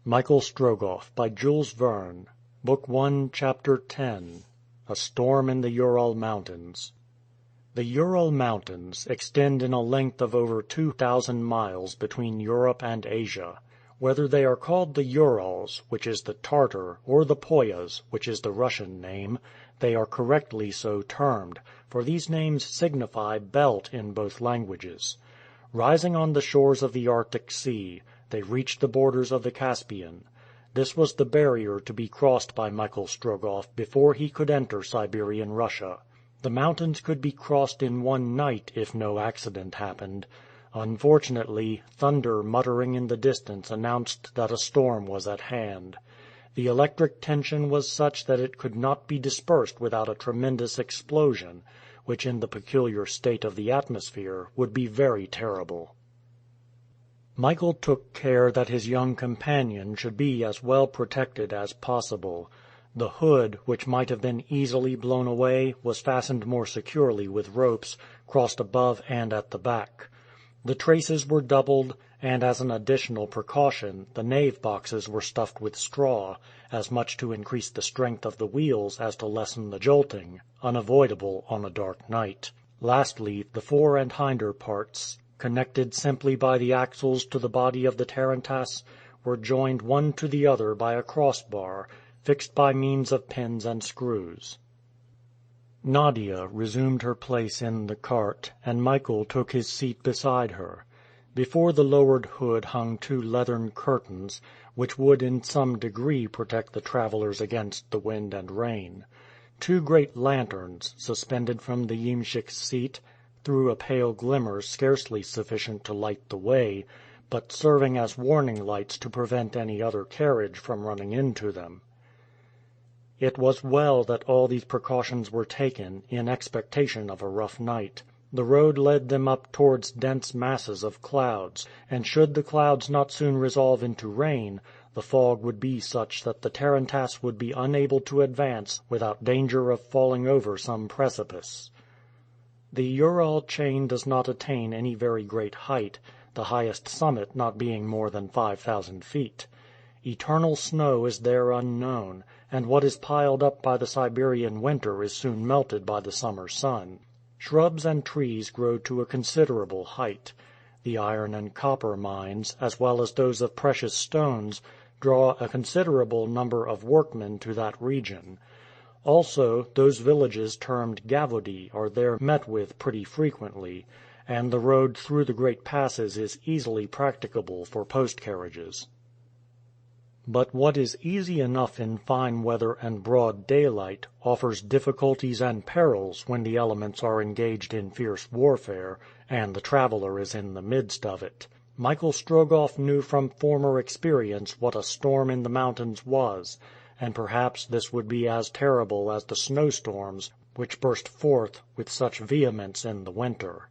Michael Strogoff by Jules Verne. Book 1, Chapter 10. A Storm in the Ural Mountains. The Ural Mountains extend in a length of over 2,000 miles between Europe and Asia. Whether they are called the Urals, which is the Tartar, or the Poyas, which is the Russian name, they are correctly so termed, for these names signify belt in both languages. Rising on the shores of the Arctic Sea, they reached the borders of the Caspian. This was the barrier to be crossed by Michael Strogoff before he could enter Siberian Russia. The mountains could be crossed in one night if no accident happened. Unfortunately, thunder muttering in the distance announced that a storm was at hand. The electric tension was such that it could not be dispersed without a tremendous explosion, which in the peculiar state of the atmosphere would be very terrible. Michael took care that his young companion should be as well protected as possible. The hood, which might have been easily blown away, was fastened more securely with ropes, crossed above and at the back. The traces were doubled, and as an additional precaution, the nave boxes were stuffed with straw, as much to increase the strength of the wheels as to lessen the jolting, unavoidable on a dark night. Lastly, the fore and hinder parts, connected simply by the axles to the body of the tarantass, were joined one to the other by a crossbar, fixed by means of pins and screws. Nadia resumed her place in the cart, and Michael took his seat beside her. Before the lowered hood hung two leathern curtains, which would in some degree protect the travelers against the wind and rain. Two great lanterns, suspended from the yemshik's seat, threw a pale glimmer scarcely sufficient to light the way, but serving as warning lights to prevent any other carriage from running into them. It was well that all these precautions were taken, in expectation of a rough night. The road led them up towards dense masses of clouds, and should the clouds not soon resolve into rain, the fog would be such that the tarantass would be unable to advance without danger of falling over some precipice. The Ural chain does not attain any very great height, the highest summit not being more than 5,000 feet. Eternal snow is there unknown, and what is piled up by the Siberian winter is soon melted by the summer sun. Shrubs and trees grow to a considerable height. The iron and copper mines, as well as those of precious stones, draw a considerable number of workmen to that region. Also, those villages termed gavody are there met with pretty frequently, and the road through the great passes is easily practicable for post carriages. But what is easy enough in fine weather and broad daylight offers difficulties and perils when the elements are engaged in fierce warfare, and the traveler is in the midst of it. Michael Strogoff knew from former experience what a storm in the mountains was, and perhaps this would be as terrible as the snowstorms which burst forth with such vehemence in the winter.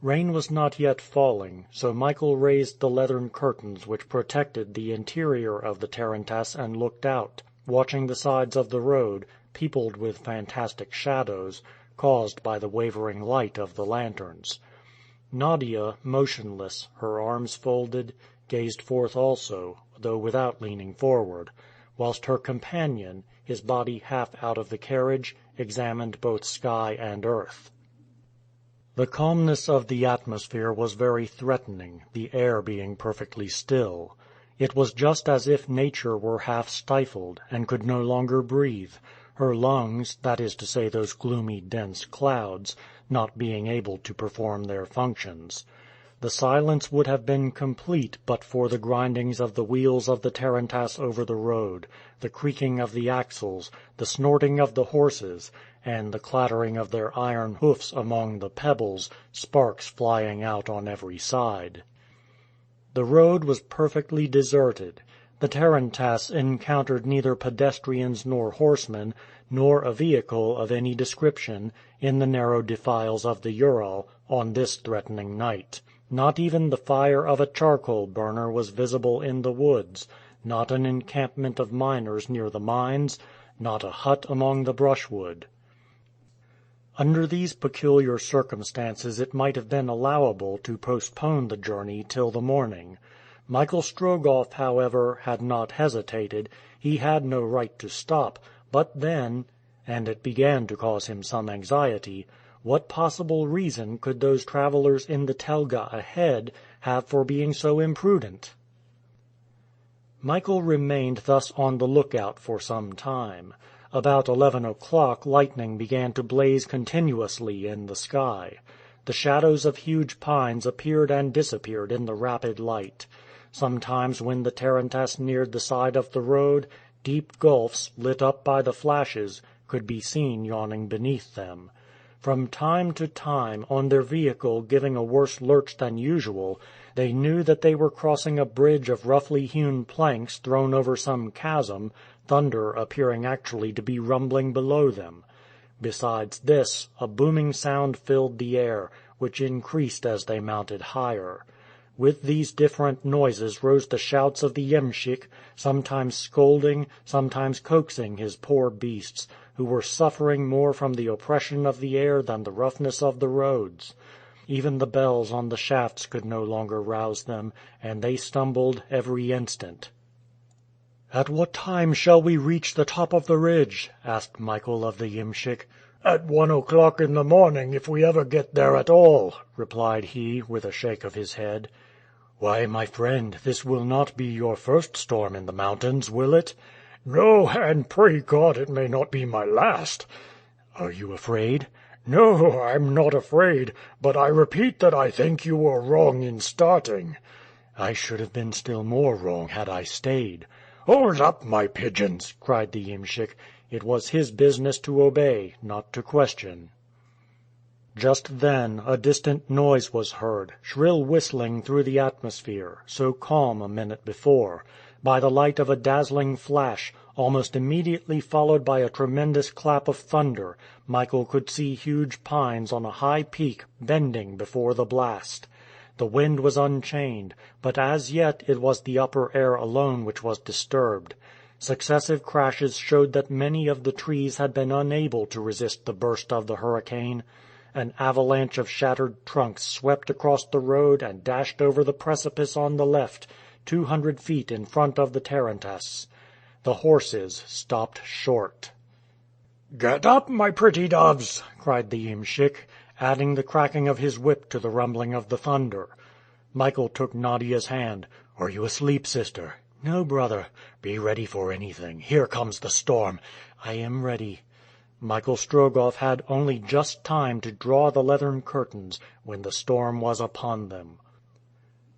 Rain was not yet falling, so Michael raised the leathern curtains which protected the interior of the tarantass and looked out, watching the sides of the road, peopled with fantastic shadows, caused by the wavering light of the lanterns. Nadia, motionless, her arms folded, gazed forth also, though without leaning forward, whilst her companion, his body half out of the carriage, examined both sky and earth. The calmness of the atmosphere was very threatening, the air being perfectly still. It was just as if nature were half stifled, and could no longer breathe, her lungs, that is to say those gloomy dense clouds, not being able to perform their functions. The silence would have been complete but for the grindings of the wheels of the tarantass over the road, the creaking of the axles, the snorting of the horses, and the clattering of their iron hoofs among the pebbles, sparks flying out on every side. The road was perfectly deserted. The tarantass encountered neither pedestrians nor horsemen, nor a vehicle of any description, in the narrow defiles of the Ural, on this threatening night. Not even the fire of a charcoal burner was visible in the woods, not an encampment of miners near the mines, not a hut among the brushwood. Under these peculiar circumstances it might have been allowable to postpone the journey till the morning. Michael Strogoff, however, had not hesitated. He had no right to stop. But then, and it began to cause him some anxiety, what possible reason could those travelers in the telga ahead have for being so imprudent? Michael remained thus on the lookout for some time. About 11 o'clock lightning began to blaze continuously in the sky. The shadows of huge pines appeared and disappeared in the rapid light. Sometimes when the tarantass neared the side of the road, deep gulfs, lit up by the flashes, could be seen yawning beneath them. From time to time, on their vehicle giving a worse lurch than usual, they knew that they were crossing a bridge of roughly hewn planks thrown over some chasm, thunder appearing actually to be rumbling below them. Besides this, a booming sound filled the air, which increased as they mounted higher. With these different noises rose the shouts of the iemschik, sometimes scolding, sometimes coaxing his poor beasts, who were suffering more from the oppression of the air than the roughness of the roads. Even the bells on the shafts could no longer rouse them, and they stumbled every instant. "At what time shall we reach the top of the ridge?" asked Michael of the iemschik. "At 1 o'clock in the morning, if we ever get there at all," replied he, with a shake of his head. "Why, my friend, this will not be your first storm in the mountains, will it?" "No, and pray God it may not be my last." "Are you afraid?" "No, I'm not afraid, but I repeat that I think you were wrong in starting." "I should have been still more wrong had I stayed." "Hold up, my pigeons!" cried the iemschik. It was his business to obey, not to question. Just then a distant noise was heard, shrill whistling through the atmosphere, so calm a minute before. By the light of a dazzling flash, almost immediately followed by a tremendous clap of thunder, Michael could see huge pines on a high peak bending before the blast. The wind was unchained, but as yet it was the upper air alone which was disturbed. Successive crashes showed that many of the trees had been unable to resist the burst of the hurricane. An avalanche of shattered trunks swept across the road and dashed over the precipice on the left, 200 feet in front of the tarantass. The horses stopped short. "Get up, my pretty doves!" cried the iemschik, adding the cracking of his whip to the rumbling of the thunder. Michael took Nadia's hand. "Are you asleep, sister?" "No, brother." "Be ready for anything. Here comes the storm." "I am ready." Michael Strogoff had only just time to draw the leathern curtains when the storm was upon them.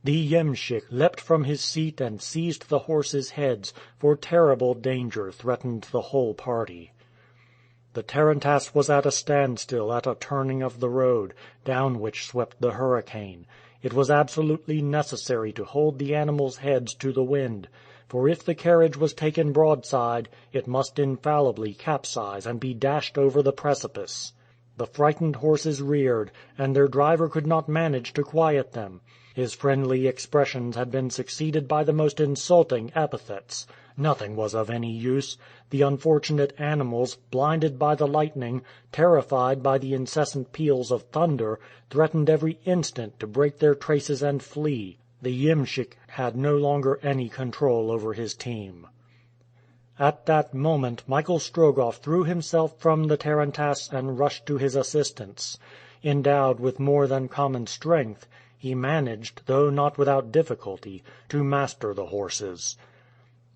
The iemschik leapt from his seat and seized the horses' heads, for terrible danger threatened the whole party. The tarantass was at a standstill at a turning of the road, down which swept the hurricane. It was absolutely necessary to hold the animals' heads to the wind, for if the carriage was taken broadside, it must infallibly capsize and be dashed over the precipice. The frightened horses reared, and their driver could not manage to quiet them. His friendly expressions had been succeeded by the most insulting epithets. Nothing was of any use. The unfortunate animals, blinded by the lightning, terrified by the incessant peals of thunder, threatened every instant to break their traces and flee. The iemschik had no longer any control over his team. At that moment Michael Strogoff threw himself from the tarantass and rushed to his assistance. Endowed with more than common strength, he managed, though not without difficulty, to master the horses.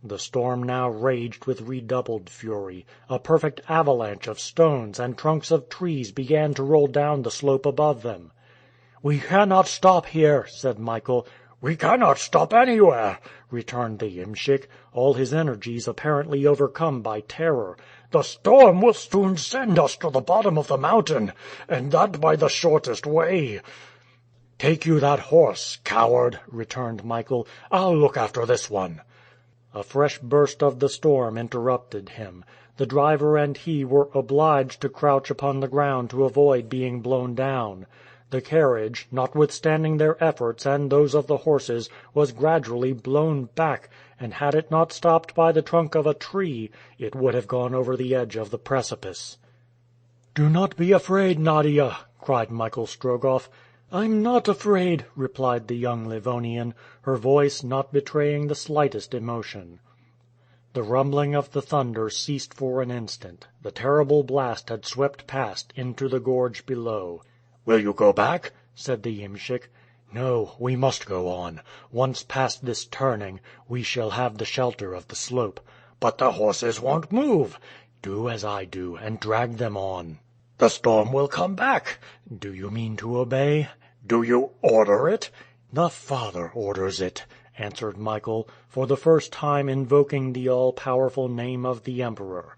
The storm now raged with redoubled fury. A perfect avalanche of stones and trunks of trees began to roll down the slope above them. "We cannot stop here," said Michael. "We cannot stop anywhere," returned the iemschik, all his energies apparently overcome by terror. "The storm will soon send us to the bottom of the mountain, and that by the shortest way." "Take you that horse, coward," returned Michael. "I'll look after this one." A fresh burst of the storm interrupted him. The driver and he were obliged to crouch upon the ground to avoid being blown down. The carriage, notwithstanding their efforts and those of the horses, was gradually blown back, and had it not stopped by the trunk of a tree, it would have gone over the edge of the precipice. "Do not be afraid, Nadia," cried Michael Strogoff. "I'm not afraid," replied the young Livonian, her voice not betraying the slightest emotion. The rumbling of the thunder ceased for an instant. The terrible blast had swept past, into the gorge below. "Will you go back?" said the iemschik. "No, we must go on. Once past this turning, we shall have the shelter of the slope." "But the horses won't move." "Do as I do, and drag them on." "The storm will come back." "Do you mean to obey?" "Do you order it?" "The Father orders it," answered Michael, for the first time invoking the all-powerful name of the Emperor.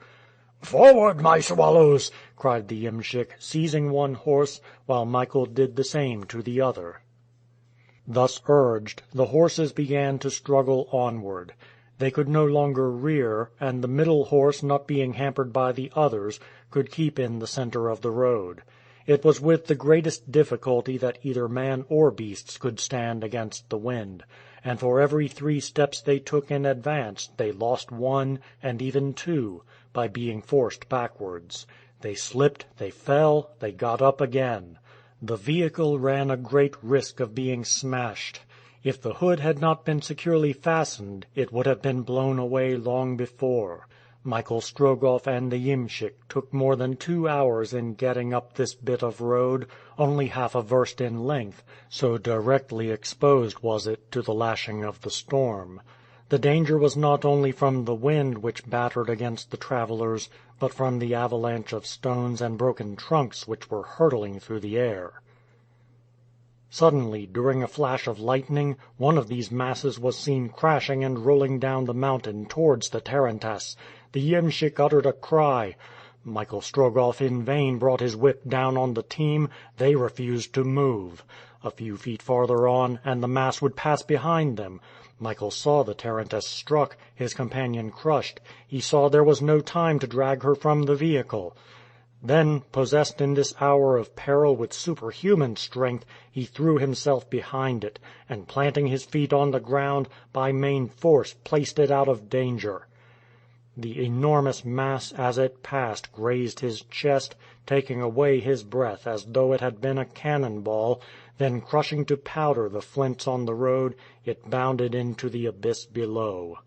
"Forward, my swallows!" cried the iemschik, seizing one horse, while Michael did the same to the other. Thus urged, the horses began to struggle onward. They could no longer rear, and the middle horse, not being hampered by the others, could keep in the center of the road. It was with the greatest difficulty that either man or beasts could stand against the wind, and for every 3 steps they took in advance they lost 1, and even 2, by being forced backwards. They slipped, they fell, they got up again. The vehicle ran a great risk of being smashed. If the hood had not been securely fastened, it would have been blown away long before. Michael Strogoff and the iemschik took more than 2 hours in getting up this bit of road, only half a verst in length, so directly exposed was it to the lashing of the storm. The danger was not only from the wind which battered against the travelers, but from the avalanche of stones and broken trunks which were hurtling through the air. Suddenly, during a flash of lightning, one of these masses was seen crashing and rolling down the mountain towards the tarantass. The iemschik uttered a cry. Michael Strogoff in vain brought his whip down on the team. They refused to move. A few feet farther on, and the mass would pass behind them. Michael saw the tarantass struck, his companion crushed. He saw there was no time to drag her from the vehicle. Then, possessed in this hour of peril with superhuman strength, he threw himself behind it, and planting his feet on the ground, by main force placed it out of danger. The enormous mass, as it passed, grazed his chest, taking away his breath as though it had been a cannon ball, then crushing to powder the flints on the road, it bounded into the abyss below.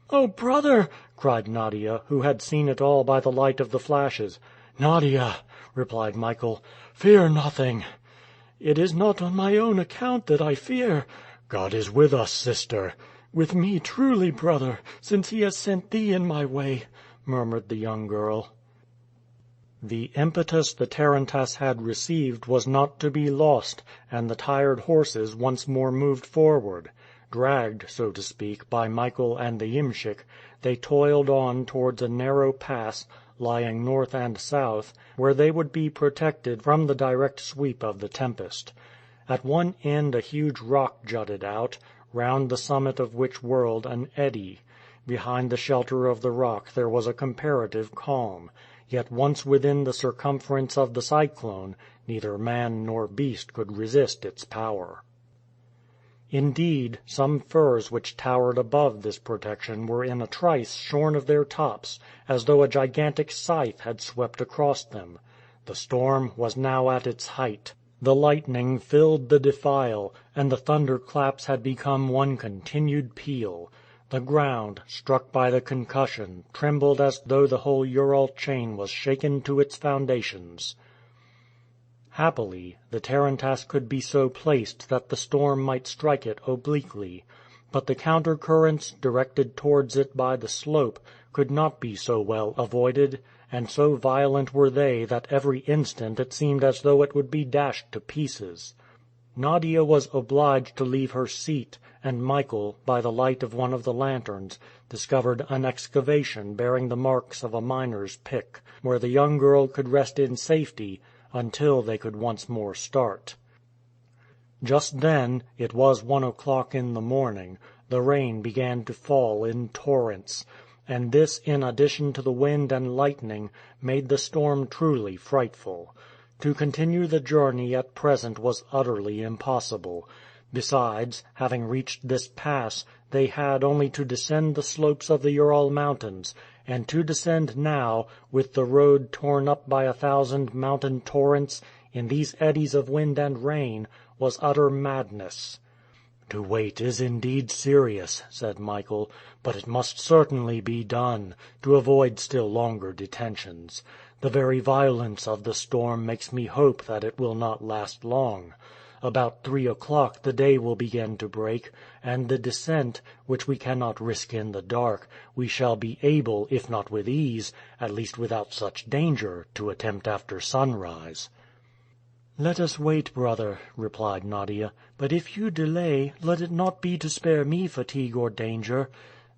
"Oh, brother!" cried Nadia, who had seen it all by the light of the flashes. "Nadia," replied Michael, "fear nothing." "It is not on my own account that I fear." "God is with us, sister." "With me truly, brother, since he has sent thee in my way," murmured the young girl. The impetus the tarantass had received was not to be lost, and the tired horses once more moved forward. Dragged, so to speak, by Michael and the iemschik, they toiled on towards a narrow pass, lying north and south, where they would be protected from the direct sweep of the tempest. At one end a huge rock jutted out, round the summit of which whirled an eddy. Behind the shelter of the rock there was a comparative calm. Yet once within the circumference of the cyclone, neither man nor beast could resist its power. Indeed, some firs which towered above this protection were in a trice shorn of their tops, as though a gigantic scythe had swept across them. The storm was now at its height. The lightning filled the defile, and the thunderclaps had become one continued peal. The ground, struck by the concussion, trembled as though the whole Ural chain was shaken to its foundations. Happily, the tarantass could be so placed that the storm might strike it obliquely, but the counter-currents, directed towards it by the slope, could not be so well avoided, and so violent were they that every instant it seemed as though it would be dashed to pieces. Nadia was obliged to leave her seat, and Michael, by the light of one of the lanterns, discovered an excavation bearing the marks of a miner's pick, where the young girl could rest in safety until they could once more start. Just then, it was 1 o'clock in the morning, the rain began to fall in torrents, and this, in addition to the wind and lightning, made the storm truly frightful. To continue the journey at present was utterly impossible. Besides, having reached this pass, they had only to descend the slopes of the Ural Mountains, and to descend now, with the road torn up by 1,000 mountain torrents, in these eddies of wind and rain, was utter madness. "To wait is indeed serious," said Michael, "but it must certainly be done, to avoid still longer detentions. The very violence of the storm makes me hope that it will not last long. About 3 o'clock the day will begin to break, and the descent, which we cannot risk in the dark, we shall be able, if not with ease, at least without such danger, to attempt after sunrise." "Let us wait, brother," replied Nadia. "But if you delay, let it not be to spare me fatigue or danger."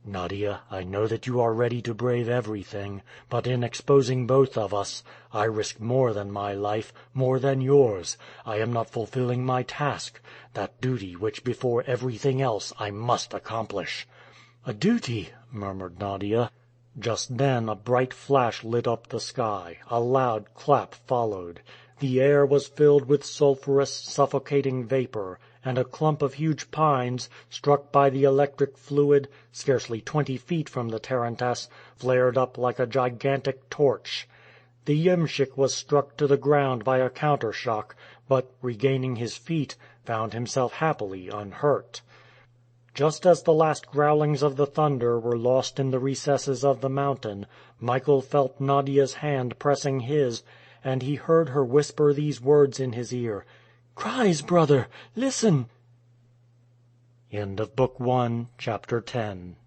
"Nadia, I know that you are ready to brave everything, but in exposing both of us, I risk more than my life, more than yours. I am not fulfilling my task, that duty which before everything else I must accomplish." "A duty!" murmured Nadia. Just then a bright flash lit up the sky, a loud clap followed. The air was filled with sulphurous, suffocating vapor, and a clump of huge pines, struck by the electric fluid, scarcely 20 feet from the tarantass, flared up like a gigantic torch. The iemschik was struck to the ground by a counter shock, but, regaining his feet, found himself happily unhurt. Just as the last growlings of the thunder were lost in the recesses of the mountain, Michael felt Nadia's hand pressing his, and he heard her whisper these words in his ear: "Cries, brother! Listen!" End of Book 1, Chapter 10.